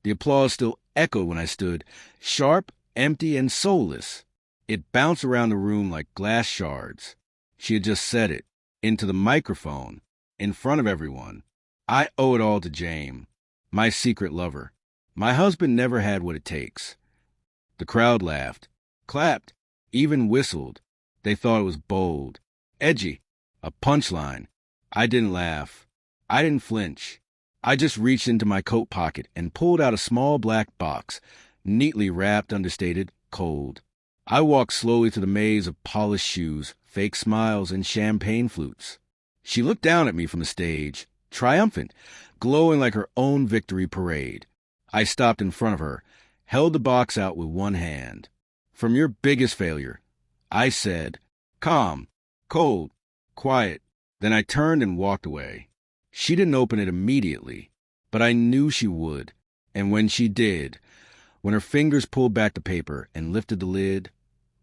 The applause still echoed when I stood, sharp, empty, and soulless. It bounced around the room like glass shards. She had just said it, into the microphone, in front of everyone. I owe it all to Jaime, my secret lover. My husband never had what it takes. The crowd laughed, clapped, even whistled. They thought it was bold, edgy, a punchline. I didn't laugh. I didn't flinch. I just reached into my coat pocket and pulled out a small black box, neatly wrapped, understated, cold. I walked slowly to the maze of polished shoes, fake smiles, and champagne flutes. She looked down at me from the stage, triumphant, glowing like her own victory parade. I stopped in front of her, held the box out with one hand. From your biggest failure, I said, calm, cold, quiet. Then I turned and walked away. She didn't open it immediately, but I knew she would. And when she did, when her fingers pulled back the paper and lifted the lid,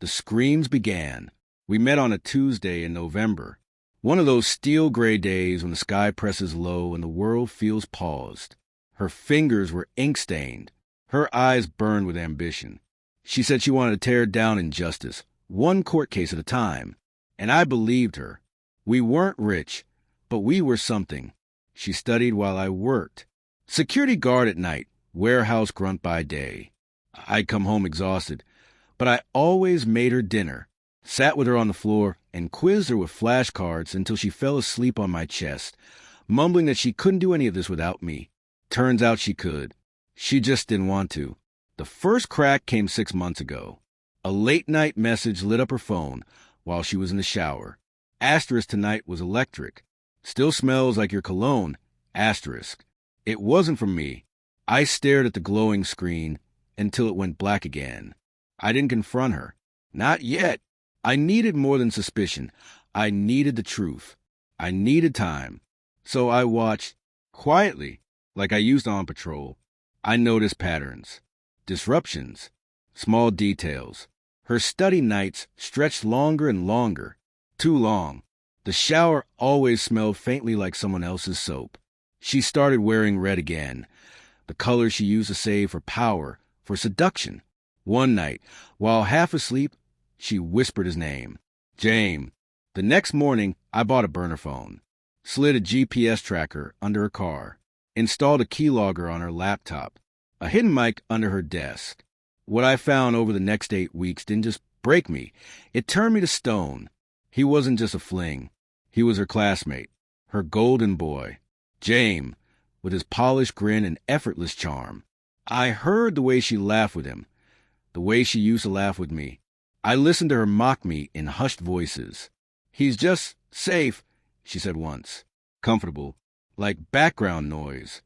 the screams began. We met on a Tuesday in November, one of those steel gray days when the sky presses low and the world feels paused. Her fingers were ink-stained. Her eyes burned with ambition. She said she wanted to tear down injustice, one court case at a time. And I believed her. We weren't rich, but we were something. She studied while I worked. Security guard at night, warehouse grunt by day. I'd come home exhausted, but I always made her dinner, sat with her on the floor, and quizzed her with flashcards until she fell asleep on my chest, mumbling that she couldn't do any of this without me. Turns out she could. She just didn't want to. The first crack came 6 months ago. A late-night message lit up her phone while she was in the shower. Asterisk tonight was electric. Still smells like your cologne. Asterisk. It wasn't from me. I stared at the glowing screen until it went black again. I didn't confront her. Not yet. I needed more than suspicion. I needed the truth. I needed time. So I watched, quietly, like I used on patrol. I noticed patterns, disruptions, small details. Her study nights stretched longer and longer. Too long. The shower always smelled faintly like someone else's soap. She started wearing red again, the color she used to save for power, for seduction. One night, while half asleep, she whispered his name, Jaime. The next morning, I bought a burner phone, slid a GPS tracker under her car, installed a keylogger on her laptop, a hidden mic under her desk. What I found over the next 8 weeks didn't just break me. It turned me to stone. He wasn't just a fling. He was her classmate, her golden boy, Jaime, with his polished grin and effortless charm. I heard the way she laughed with him, the way she used to laugh with me. I listened to her mock me in hushed voices. He's just safe, she said once. Comfortable, like background noise.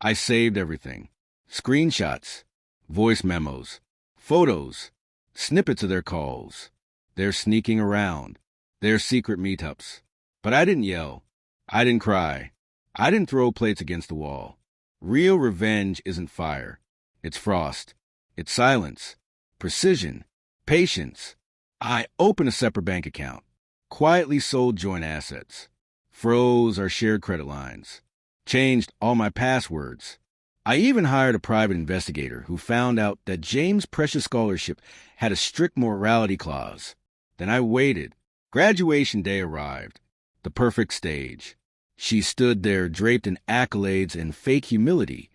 I saved everything. Screenshots, voice memos, photos, snippets of their calls. They're sneaking around. Their secret meetups. But I didn't yell. I didn't cry. I didn't throw plates against the wall. Real revenge isn't fire. It's frost. It's silence. Precision. Patience. I opened a separate bank account. Quietly sold joint assets. Froze our shared credit lines. Changed all my passwords. I even hired a private investigator who found out that Jaime's precious scholarship had a strict morality clause. Then I waited. Graduation day arrived. The perfect stage. She stood there draped in accolades and fake humility,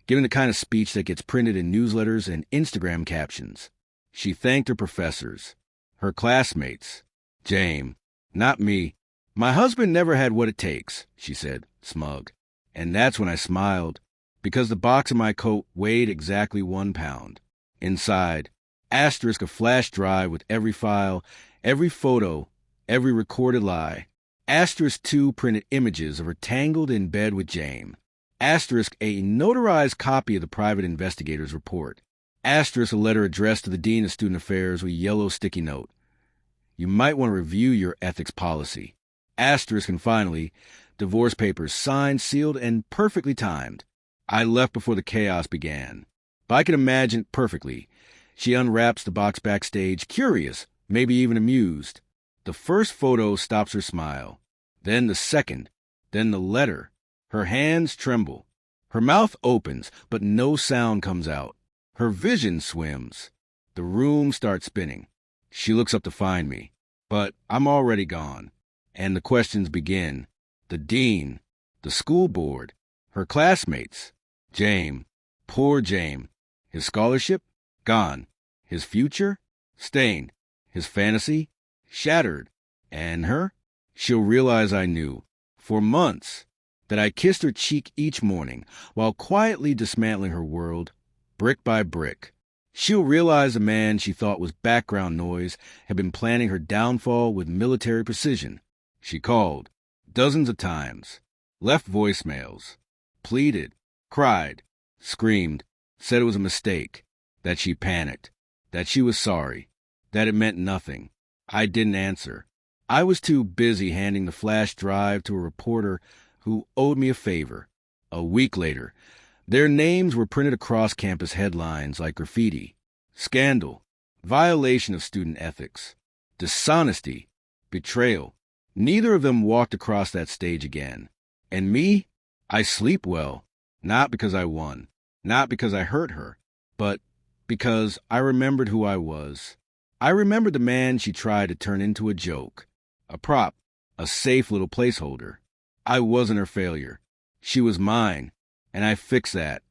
giving the kind of speech that gets printed in newsletters and Instagram captions. She thanked her professors, her classmates. Jaime, not me. My husband never had what it takes, she said, smug. And that's when I smiled, because the box in my coat weighed exactly 1 pound. Inside, asterisk a flash drive with every file, every photo, every recorded lie. Asterisk 2 printed images of her tangled in bed with Jaime. Asterisk a notarized copy of the private investigator's report. Asterisk a letter addressed to the Dean of Student Affairs with a yellow sticky note. You might want to review your ethics policy. Asterisk and finally, divorce papers signed, sealed, and perfectly timed. I left before the chaos began. But I could imagine perfectly. She unwraps the box backstage, curious, maybe even amused. The first photo stops her smile. Then the second. Then the letter. Her hands tremble. Her mouth opens, but no sound comes out. Her vision swims. The room starts spinning. She looks up to find me, but I'm already gone. And the questions begin. The dean, the school board, her classmates. Jaime, poor Jaime. His scholarship? Gone. His future? Stained. His fantasy? Shattered. And her? She'll realize I knew, for months, that I kissed her cheek each morning while quietly dismantling her world, brick by brick. She'll realize the man she thought was background noise had been planning her downfall with military precision. She called, dozens of times, left voicemails, pleaded, cried, screamed, said it was a mistake, that she panicked, that she was sorry, that it meant nothing. I didn't answer. I was too busy handing the flash drive to a reporter who owed me a favor. A week later, their names were printed across campus headlines like graffiti. Scandal, violation of student ethics, dishonesty, betrayal. Neither of them walked across that stage again. And me? I sleep well, not because I won, not because I hurt her, but because I remembered who I was. I remembered the man she tried to turn into a joke, a prop, a safe little placeholder. I wasn't her failure. She was mine, and I fixed that.